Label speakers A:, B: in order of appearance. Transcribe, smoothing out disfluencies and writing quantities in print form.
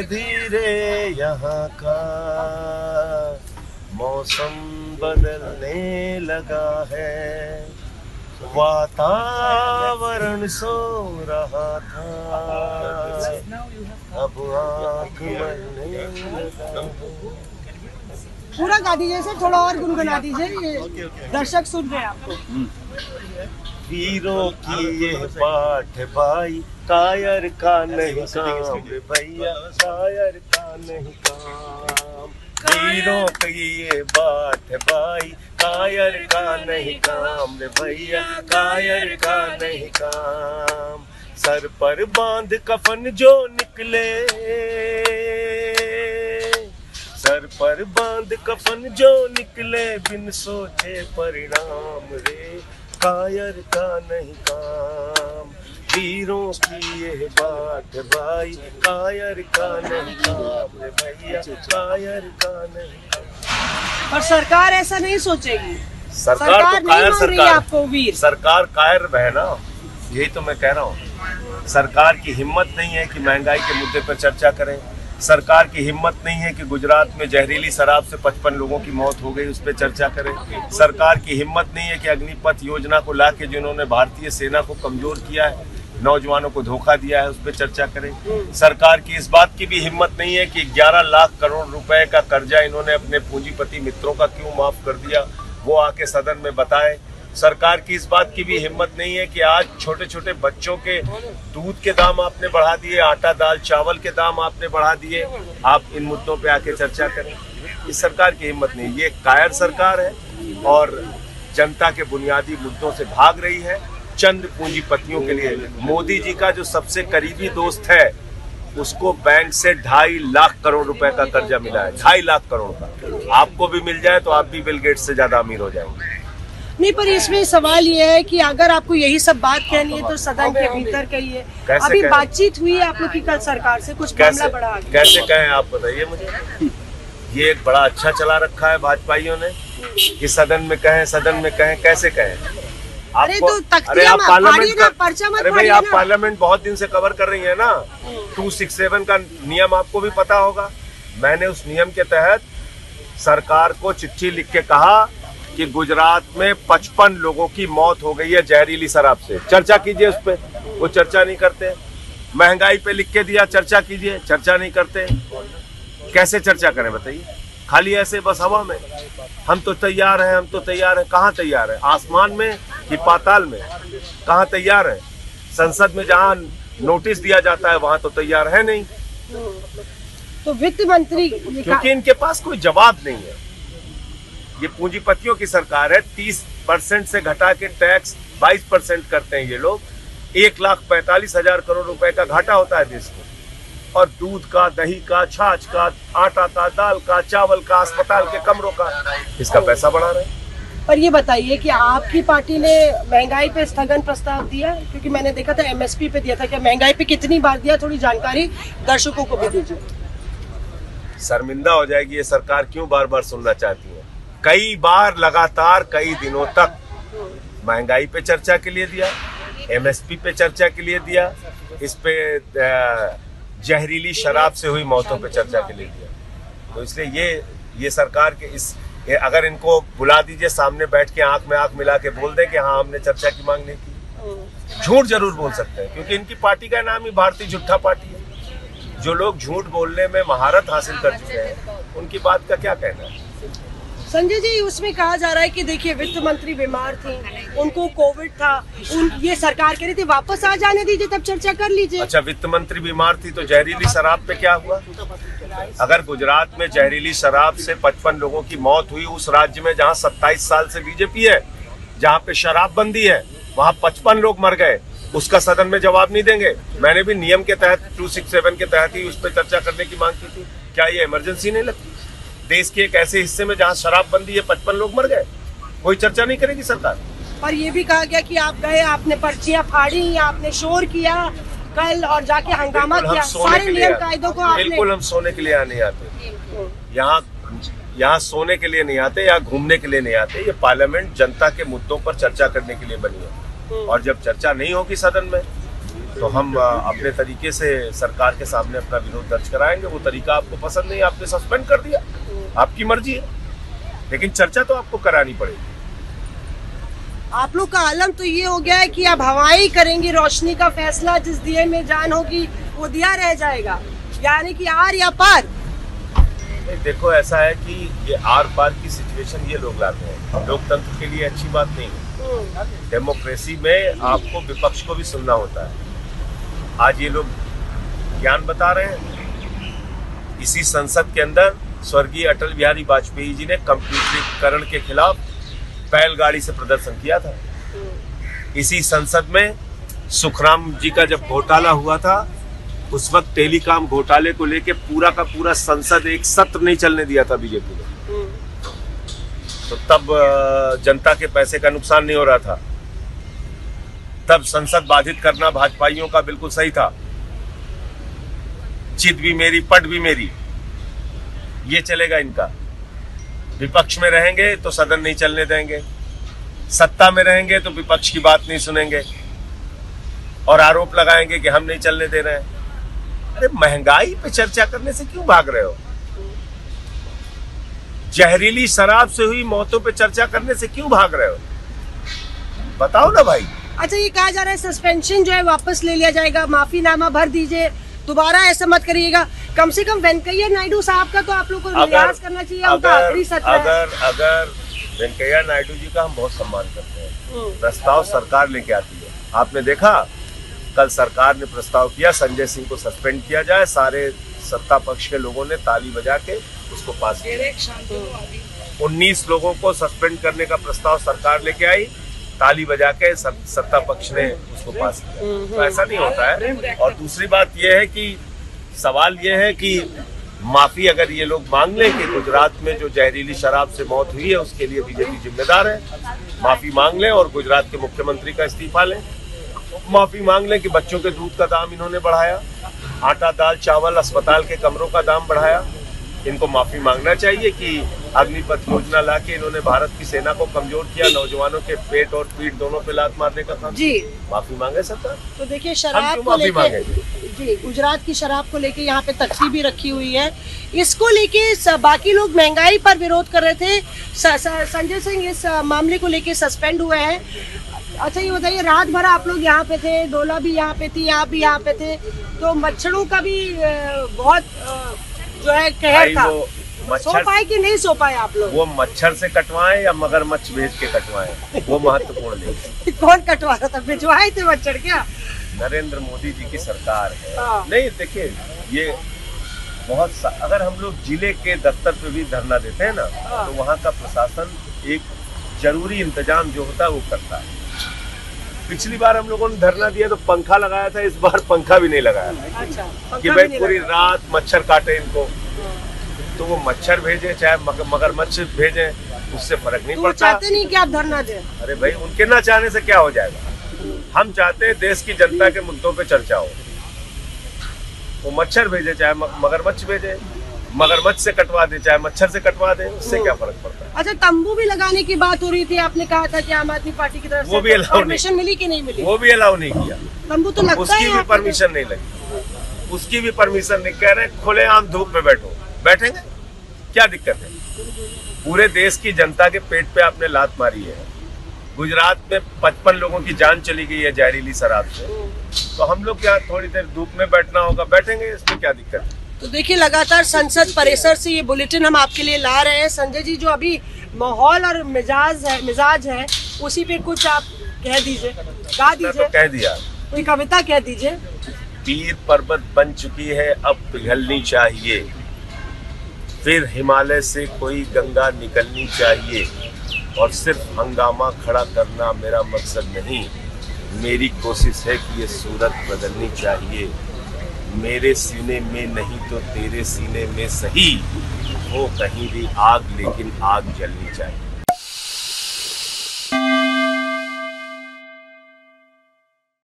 A: धीरे यहाँ का मौसम बदलने लगा है, वातावरण सो रहा था, अब आँख मलने लगा।
B: पूरा गा दीजिए सर, थोड़ा और गुनगुना दीजिए, ये दर्शक सुन रहे हैं आपको।
A: वीरों की ये बाट भाई, कायर का नहीं काम भैया, कायर का नहीं काम। वीरों की ये बाट भाई, कायर का नहीं काम रे भैया, कायर का नहीं काम। सर पर बांध कफन जो निकले, सर पर बांध कफन जो निकले, बिन सोचे परिणाम रे, कायर का नहीं काम। वीरों की ये बात भाई, कायर का नहीं काम रे भैया, कायर का नहीं काम।
B: पर सरकार ऐसा नहीं सोचेगी,
A: सरकार तो कायर सरकार,
B: आपको वीर
A: सरकार कायर है ना, यही तो मैं कह रहा हूँ। सरकार की हिम्मत नहीं है कि महंगाई के मुद्दे पर चर्चा करें, सरकार की हिम्मत नहीं है कि गुजरात में जहरीली शराब से 55 लोगों की मौत हो गई उस पर चर्चा करें, सरकार की हिम्मत नहीं है कि अग्निपथ योजना को लाके जिन्होंने भारतीय सेना को कमजोर किया है, नौजवानों को धोखा दिया है, उस पर चर्चा करें। सरकार की इस बात की भी हिम्मत नहीं है कि 11 लाख करोड़ रुपए का कर्जा इन्होंने अपने पूंजीपति मित्रों का क्यों माफ कर दिया, वो आके सदन में बताए। सरकार की इस बात की भी हिम्मत नहीं है कि आज छोटे छोटे बच्चों के दूध के दाम आपने बढ़ा दिए, आटा दाल चावल के दाम आपने बढ़ा दिए, आप इन मुद्दों पे आके चर्चा करें। इस सरकार की हिम्मत नहीं, ये कायर सरकार है और जनता के बुनियादी मुद्दों से भाग रही है चंद पूंजीपतियों के लिए। मोदी जी का जो सबसे करीबी दोस्त है उसको बैंक से 2.5 लाख करोड़ रुपए का कर्जा मिला है, 2.5 लाख करोड़ का। आपको भी मिल जाए तो आप भी बिल गेट्स से ज्यादा अमीर हो जाएंगे।
B: नहीं, पर इसमें सवाल ये है कि अगर आपको यही सब बात कहनी है तो सदन के भीतर कहिए। अभी बातचीत हुई है आप लोग की कल सरकार से, कुछ मामला बढ़ा
A: कैसे कहें आप बताइए मुझे। ये एक बड़ा अच्छा चला रखा है भाजपाइयों ने कि सदन में कहें, सदन में कहें, कैसे कहें।
B: अरे तो
A: अरे आप पार्लियामेंट अरे भाई आप पार्लियामेंट बहुत दिन से कवर कर रही है ना, 267 का नियम आपको भी पता होगा। मैंने उस नियम के तहत सरकार को चिट्ठी लिख के कहा कि गुजरात में 55 लोगों की मौत हो गई है जहरीली शराब से, चर्चा कीजिए उस पर। वो चर्चा नहीं करते। महंगाई पे लिख के दिया, चर्चा कीजिए, चर्चा नहीं करते। कैसे चर्चा करें बताइए, खाली ऐसे बस हवा में। हम तो तैयार हैं, हम तो तैयार हैं। कहाँ तैयार है, आसमान में कि पाताल में? कहाँ तैयार है? संसद में जहाँ नोटिस दिया जाता है वहां तो तैयार है नहीं।
B: तो वित्त मंत्री,
A: क्योंकि इनके पास कोई जवाब नहीं है। ये पूंजीपतियों की सरकार है, 30% से घटा के टैक्स 22% करते हैं ये लोग। 1,45,000 करोड़ रुपए का घाटा होता है देश को, और दूध का, दही का, छाछ का, आटा का, दाल का, चावल का, अस्पताल के कमरों का, इसका पैसा बढ़ा रहे हैं।
B: पर ये बताइए कि आपकी पार्टी ने महंगाई पे स्थगन प्रस्ताव दिया? क्योंकि मैंने देखा था MSP पे दिया था, क्या महंगाई पे कितनी बार दिया, थोड़ी जानकारी दर्शकों को भी दीजिए।
A: शर्मिंदा हो जाएगी ये सरकार, क्यों बार बार सुनना चाहती है। कई बार लगातार कई दिनों तक महंगाई पे चर्चा के लिए दिया, MSP पे चर्चा के लिए दिया, इस पे जहरीली शराब से हुई मौतों पे चर्चा के लिए दिया। तो इसलिए ये सरकार के अगर इनको बुला दीजिए सामने बैठ के, आंख में आंख मिला के बोल दें कि हाँ हमने चर्चा की मांग नहीं की, झूठ जरूर बोल सकते हैं, क्योंकि इनकी पार्टी का नाम ही भारतीय झूठा पार्टी है। जो लोग झूठ बोलने में महारत हासिल कर चुके हैं उनकी बात का क्या कहना है।
B: संजय जी, उसमें कहा जा रहा है कि देखिए वित्त मंत्री बीमार थी, उनको कोविड था, ये सरकार कह रही थी वापस आ जाने दीजिए तब चर्चा कर लीजिए।
A: अच्छा, वित्त मंत्री बीमार थी तो जहरीली शराब पे क्या हुआ? अगर गुजरात में जहरीली शराब से 55 लोगों की मौत हुई, उस राज्य में जहां 27 साल से बीजेपी है, जहां पे शराबबंदी है, वहां 55 लोग मर गए, उसका सदन में जवाब नहीं देंगे? मैंने भी नियम के तहत 267 के तहत ही उस पर चर्चा करने की मांग की थी। क्या ये इमरजेंसी नहीं लगती? देश के एक ऐसे हिस्से में जहां शराबबंदी है, 55 लोग मर गए, कोई चर्चा नहीं करेगी सरकार?
B: और ये भी कहा गया कि आप गए, आपने पर्चियां फाड़ी, आपने शोर किया कल और जाके हंगामा किया, सारे नियम कायदों को आपने।
A: बिल्कुल हम सोने के लिए यहाँ नहीं आते, यहाँ सोने के लिए नहीं आते, यहाँ घूमने के लिए नहीं आते। ये पार्लियामेंट जनता के मुद्दों पर चर्चा करने के लिए बनी है, और जब चर्चा नहीं होगी सदन में तो हम अपने तरीके से सरकार के सामने अपना विरोध दर्ज कराएंगे। वो तरीका आपको पसंद नहीं, आपने सस्पेंड कर दिया, आपकी मर्जी है, लेकिन चर्चा तो आपको करानी पड़ेगी।
B: आप लोग का आलम तो ये हो गया है कि आप हवाई करेंगे, रोशनी का फैसला जिस दिए में जान होगी वो दिया रह जाएगा, यानी कि आर या पार।
A: देखो, ऐसा है कि ये आर पार की सिचुएशन ये लोग लाते हैं, लोकतंत्र के लिए अच्छी बात नहीं है। डेमोक्रेसी में आपको विपक्ष को भी सुनना होता है। आज ये लोग ज्ञान बता रहे हैं। इसी संसद के अंदर स्वर्गीय अटल बिहारी वाजपेयी जी ने कंप्यूटरीकरण के खिलाफ बैलगाड़ी से प्रदर्शन किया था। इसी संसद में सुखराम जी का जब घोटाला हुआ था, उस वक्त टेलीकॉम घोटाले को लेके पूरा का पूरा संसद एक सत्र नहीं चलने दिया था बीजेपी ने। तो तब जनता के पैसे का नुकसान नहीं हो रहा था, तब संसद बाधित करना भाजपाइयों का बिल्कुल सही था। चित भी मेरी, पट भी मेरी, ये चलेगा इनका। विपक्ष में रहेंगे तो सदन नहीं चलने देंगे, सत्ता में रहेंगे तो विपक्ष की बात नहीं सुनेंगे और आरोप लगाएंगे कि हम नहीं चलने दे रहे हैं। अरे महंगाई पे चर्चा करने से क्यों भाग रहे हो? जहरीली शराब से हुई मौतों पे चर्चा करने से क्यों भाग रहे हो? बताओ ना भाई।
B: अच्छा, ये कहा जा रहा है सस्पेंशन जो है वापस ले लिया जाएगा, माफीनामा भर दीजिए, दोबारा ऐसा मत करिएगा। कम से कम वेंकैया नायडू साहब का तो आप लोग को लिहाज करना चाहिए।
A: अगर वेंकैया नायडू जी का हम बहुत सम्मान करते हैं, प्रस्ताव सरकार लेके आती है। आपने देखा कल सरकार ने प्रस्ताव किया संजय सिंह को सस्पेंड किया जाए, सारे सत्ता पक्ष के लोगों ने ताली बजा के उसको पास किया। 19 लोगों को सस्पेंड करने का प्रस्ताव सरकार लेके आई, ताली बजा के सत्ता पक्ष ने उसको पास किया। तो ऐसा नहीं होता है। और दूसरी बात यह है कि सवाल यह है कि माफी अगर ये लोग मांग लें कि गुजरात में जो जहरीली शराब से मौत हुई है उसके लिए बीजेपी जिम्मेदार है, माफी मांग लें और गुजरात के मुख्यमंत्री का इस्तीफा लें। माफी मांग लें कि बच्चों के दूध का दाम इन्होंने बढ़ाया, आटा दाल चावल अस्पताल के कमरों का दाम बढ़ाया। इनको माफी मांगना चाहिए कि अग्निपथ योजना लाके इन्होंने भारत की सेना को कमजोर किया, नौजवानों के पेट और पीठ दोनों पे लात मारने का काम।
B: जी,
A: माफी मांगे सरकार।
B: तो देखिए शराब को लेके, जी गुजरात की शराब को लेके यहाँ पे तख्ती भी रखी हुई है। इसको लेके बाकी लोग महंगाई पर विरोध कर रहे थे। संजय सिंह इस मामले को लेके सस्पेंड हुए हैं। अच्छा, ये बताइए, रात भर आप लोग यहाँ पे थे, डोला भी यहाँ पे थी, आप भी यहाँ पे थे, तो मच्छरों का भी बहुत जो है कहर था। सो पाए कि नहीं सो पाए आप लोग?
A: वो मच्छर से कटवाएं या मगरमच्छ भेज के कटवाएं, वो महत्वपूर्ण नहीं।
B: कौन कटवा रहा था? भिजवाए थे मच्छर क्या?
A: नरेंद्र मोदी जी की सरकार है। नहीं, देखिए, ये बहुत अगर हम लोग जिले के दफ्तर पे भी धरना देते हैं ना, तो वहाँ का प्रशासन एक जरूरी इंतजाम जो होता है वो करता है। पिछली बार हम लोगों ने धरना दिया तो पंखा लगाया था, इस बार पंखा भी नहीं लगाया।
B: अच्छा,
A: कि भाई पूरी रात मच्छर काटे इनको। तो वो मच्छर भेजे चाहे मगरमच्छ भेजे, उससे फर्क नहीं पड़ता।
B: चाहते नहीं कि आप धरना दें?
A: अरे भाई, उनके ना चाहने से क्या हो जाएगा? हम चाहते हैं देश की जनता के मुद्दों पे चर्चा हो। वो मच्छर भेजे चाहे मगरमच्छ भेजे, मगरमच्छ से कटवा दे चाहे मच्छर से कटवा दे, उससे क्या फर्क पड़ता है?
B: अच्छा, तंबू भी लगाने की बात हो रही थी, आपने कहा था कि आम आदमी पार्टी की तरफ
A: वो भी
B: परमिशन मिली कि नहीं मिली?
A: वो भी अलाउ नहीं किया।
B: तंबू तो लगता
A: उसकी भी परमिशन नहीं लगी, उसकी भी परमिशन नहीं। कह रहे खुलेआम धूप में बैठो, बैठेंगे, क्या दिक्कत है? पूरे देश की जनता के पेट पे आपने लात मारी है। गुजरात में 55 लोगों की जान चली गई है जहरीली शराब से, तो हम लोग क्या थोड़ी देर धूप में बैठना होगा? बैठेंगे, इसमें क्या दिक्कत है?
B: तो देखिए, लगातार संसद परिसर से ये बुलेटिन हम आपके लिए ला रहे हैं। संजय जी, जो अभी माहौल और मिजाज है उसी पे कुछ आप कह दीजिए, गा दीजिए।
A: तो कह दिया,
B: कोई कविता कह दीजिए।
A: पीर पर्वत बन चुकी है, अब पिघलनी चाहिए, फिर हिमालय से कोई गंगा निकलनी चाहिए, और सिर्फ हंगामा खड़ा करना मेरा मकसद नहीं, मेरी कोशिश है कि ये सूरत बदलनी चाहिए। मेरे सीने में नहीं तो तेरे सीने में सही हो कहीं भी आग, लेकिन आग जलनी चाहिए।